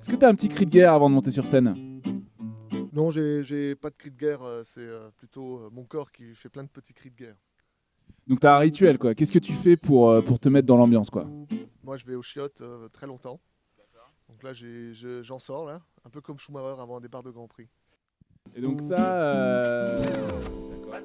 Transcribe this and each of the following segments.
Est-ce que tu as un petit cri de guerre avant de monter sur scène? Non, j'ai pas de cri de guerre, c'est plutôt mon corps qui fait plein de petits cris de guerre. Donc tu as un rituel, quoi. Qu'est-ce que tu fais pour te mettre dans l'ambiance, quoi? Moi, je vais aux chiottes très longtemps. Donc là, j'en sors, là, un peu comme Schumacher avant un départ de Grand Prix. Et donc ça... D'accord.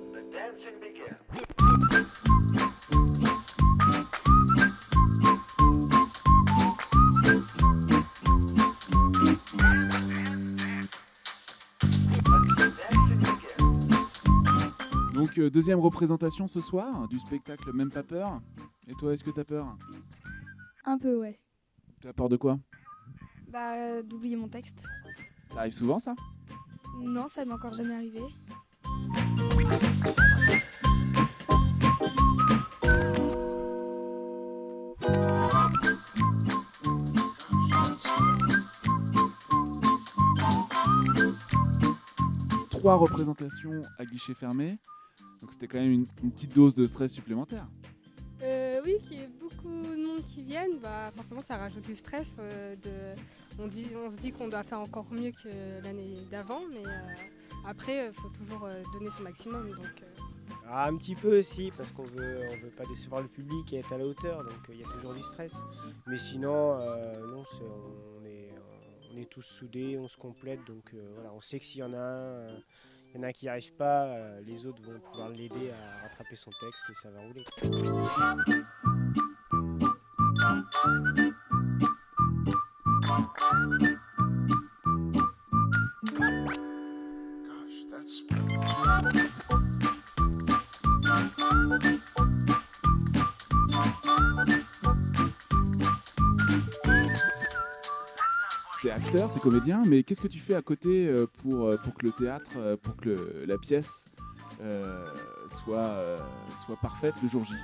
Donc deuxième représentation ce soir du spectacle Même pas peur. Et toi, est-ce que t'as peur? Un peu, ouais. T'as peur de quoi? D'oublier mon texte. Ça arrive souvent, ça? Non, ça m'est encore jamais arrivé. Trois représentations à guichet fermé. Donc c'était quand même une petite dose de stress supplémentaire. Oui, qu'il y ait beaucoup de monde qui viennent, forcément ça rajoute du stress. On se dit qu'on doit faire encore mieux que l'année d'avant, mais après il faut toujours donner son maximum. Un petit peu aussi, parce qu'on veut pas décevoir le public et être à la hauteur, donc il y a toujours du stress. Mais sinon, non, on est tous soudés, on se complète, donc voilà, on sait que s'il y en a un qui n'y arrive pas, les autres vont pouvoir l'aider à rattraper son texte et ça va rouler. T'es acteur, t'es comédien, mais qu'est-ce que tu fais à côté pour que le théâtre, pour que la pièce soit parfaite le jour J?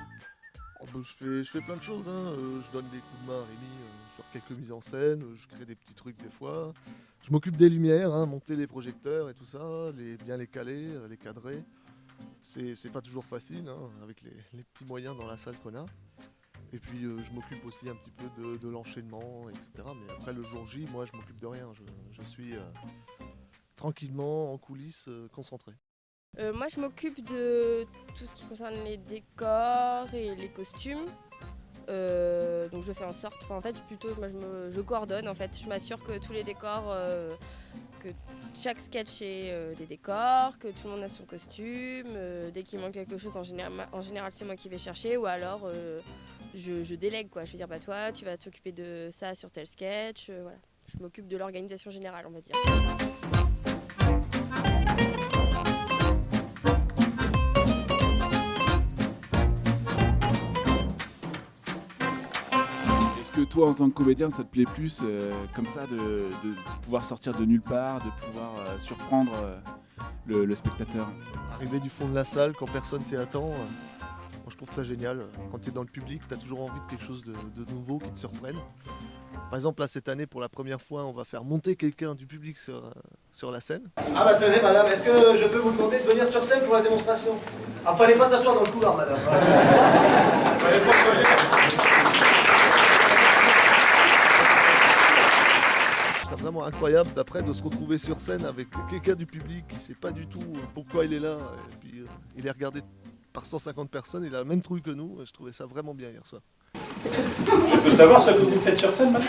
Je fais plein de choses, hein. Je donne des coups de main à Rémi sur quelques mises en scène, je crée des petits trucs des fois. Je m'occupe des lumières, hein, monter les projecteurs et tout ça, bien les caler, les cadrer. C'est pas toujours facile, hein, avec les petits moyens dans la salle qu'on a. Et puis je m'occupe aussi un petit peu de l'enchaînement, etc. Mais après le jour J, moi je m'occupe de rien. Je suis tranquillement en coulisses, concentré. Moi je m'occupe de tout ce qui concerne les décors et les costumes. Donc je fais en sorte, en fait je coordonne en fait, je m'assure que tous les décors, que chaque sketch ait des décors, que tout le monde a son costume, dès qu'il manque quelque chose en général c'est moi qui vais chercher ou alors je délègue quoi, je vais dire toi tu vas t'occuper de ça sur tel sketch, voilà. Je m'occupe de l'organisation générale on va dire. Que toi en tant que comédien ça te plaît plus comme ça de pouvoir sortir de nulle part, de pouvoir surprendre le spectateur? Arriver du fond de la salle quand personne s'y attend, moi je trouve ça génial. Quand tu es dans le public, tu as toujours envie de quelque chose de nouveau qui te surprenne. Par exemple là cette année pour la première fois on va faire monter quelqu'un du public sur la scène. Tenez madame, est-ce que je peux vous demander de venir sur scène pour la démonstration? Fallait pas s'asseoir dans le couloir madame. C'est vraiment incroyable d'après de se retrouver sur scène avec quelqu'un du public qui ne sait pas du tout pourquoi il est là. Et puis il est regardé par 150 personnes, il a la même trouille que nous. Je trouvais ça vraiment bien hier soir. Je peux savoir ce que vous faites sur scène, madame?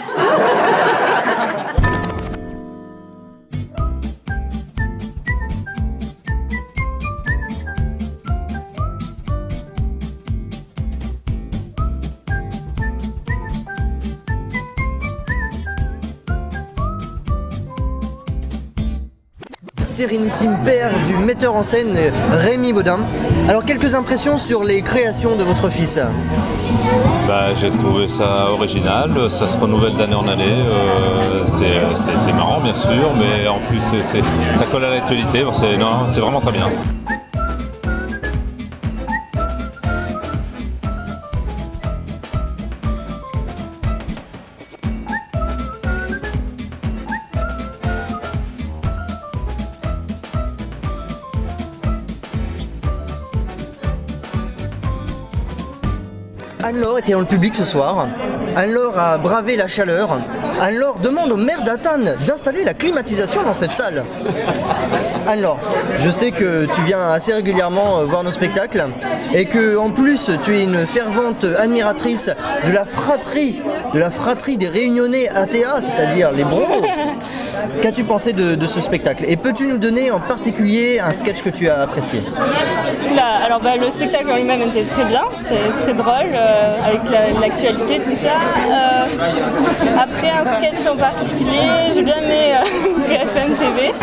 Sérénissime père du metteur en scène Rémi Baudin. Alors quelques impressions sur les créations de votre fils? J'ai trouvé ça original, ça se renouvelle d'année en année, c'est marrant bien sûr, mais en plus ça colle à l'actualité, c'est vraiment très bien. Anne-Laure était dans le public ce soir. Anne-Laure a bravé la chaleur. Anne-Laure demande au maire d'Athan d'installer la climatisation dans cette salle. Anne-Laure, je sais que tu viens assez régulièrement voir nos spectacles et que en plus tu es une fervente admiratrice de la fratrie des Réunionnais ATA, c'est-à-dire les Bros. Qu'as-tu pensé de ce spectacle? Et peux-tu nous donner en particulier un sketch que tu as apprécié? Alors le spectacle en lui-même était très bien, c'était très drôle, avec l'actualité, tout ça. Après un sketch en particulier, j'ai bien aimé BFM TV.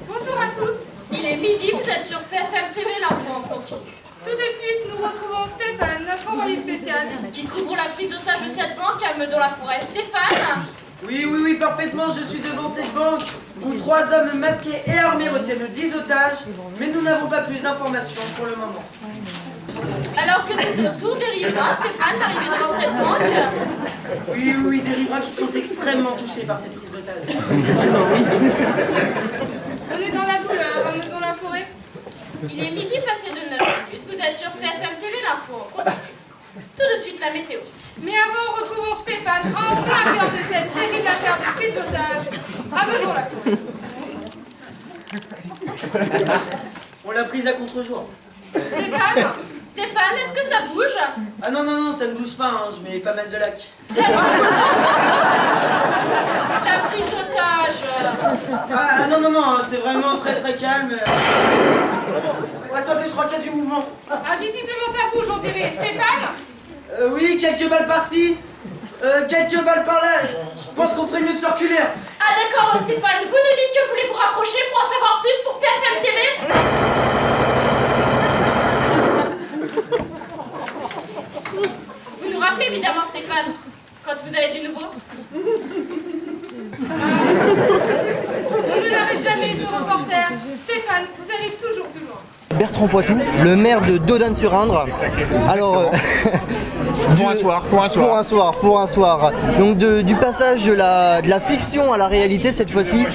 Bonjour à tous, il est midi, vous êtes sur BFM TV, l'info en continu. Tout de suite, nous retrouvons Stéphane, notre envoyé spécial, qui couvre la prise d'otage de cette banque à Meudon-la-Forêt. Stéphane? Oui, parfaitement, je suis devant cette banque où 3 hommes masqués et armés retiennent 10 otages, mais nous n'avons pas plus d'informations pour le moment. Alors que c'est au tour des riverains, Stéphane, d'arriver devant cette banque? Oui, des riverains qui sont extrêmement touchés par cette prise d'otage. On est dans la douleur à Meudon-la-Forêt. Il est midi passé de 9 minutes, vous êtes sur BFM TV, l'info en continu. Tout de suite la météo. Mais avant, retrouvons Stéphane en plein cœur de cette terrible affaire de prise d'otage à Meudon-la-Forêt. On l'a prise à contre-jour. Stéphane, est-ce que ça bouge? Ah non, ça ne bouge pas, hein, je mets pas mal de lac. La prise d'otage. Ah non, c'est vraiment très calme. Attendez, je crois qu'il y a du mouvement. Ah, visiblement ça bouge, on dirait. Stéphane? Oui, quelques balles par-ci, quelques balles par-là. Je pense qu'on ferait mieux de se reculer. Ah d'accord, Stéphane, vous nous dites que vous voulez vous rapprocher pour en savoir plus pour BFM TV? Vous nous rappelez évidemment, Stéphane, quand vous avez du nouveau? On ne l'arrête jamais, ce reporter. Stéphane, vous allez toujours plus loin. Bertrand Poitou, le maire de Dodane-sur-Indre. Alors, pour un soir. Donc du passage de la fiction à la réalité cette fois-ci.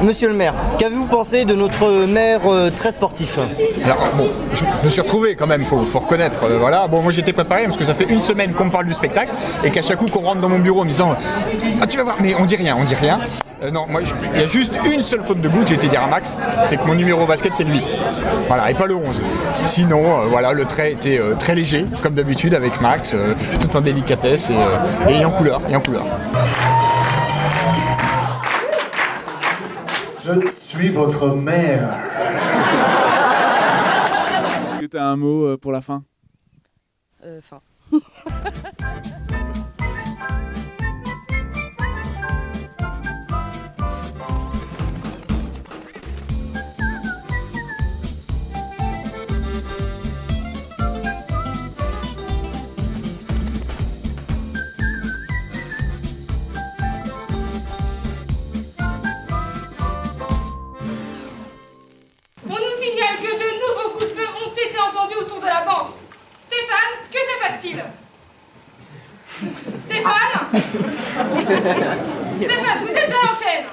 Monsieur le maire, qu'avez-vous pensé de notre maire très sportif? Alors bon, je me suis retrouvé quand même, faut reconnaître. Voilà, bon moi j'étais préparé parce que ça fait une semaine qu'on me parle du spectacle et qu'à chaque coup qu'on rentre dans mon bureau en me disant ah tu vas voir, mais on dit rien. Non, moi il y a juste une seule faute de goût que j'ai été dire à Max, c'est que mon numéro basket c'est le 8. Voilà, et pas le 11. Sinon, voilà, le trait était très léger, comme d'habitude avec Max, tout en délicatesse et en couleur. Je suis votre maire. Est-ce que tu as un mot pour la fin? Fin. On nous signale que de nouveaux coups de feu ont été entendus autour de la banque. Stéphane, que se passe-t-il? Stéphane, vous êtes à l'antenne.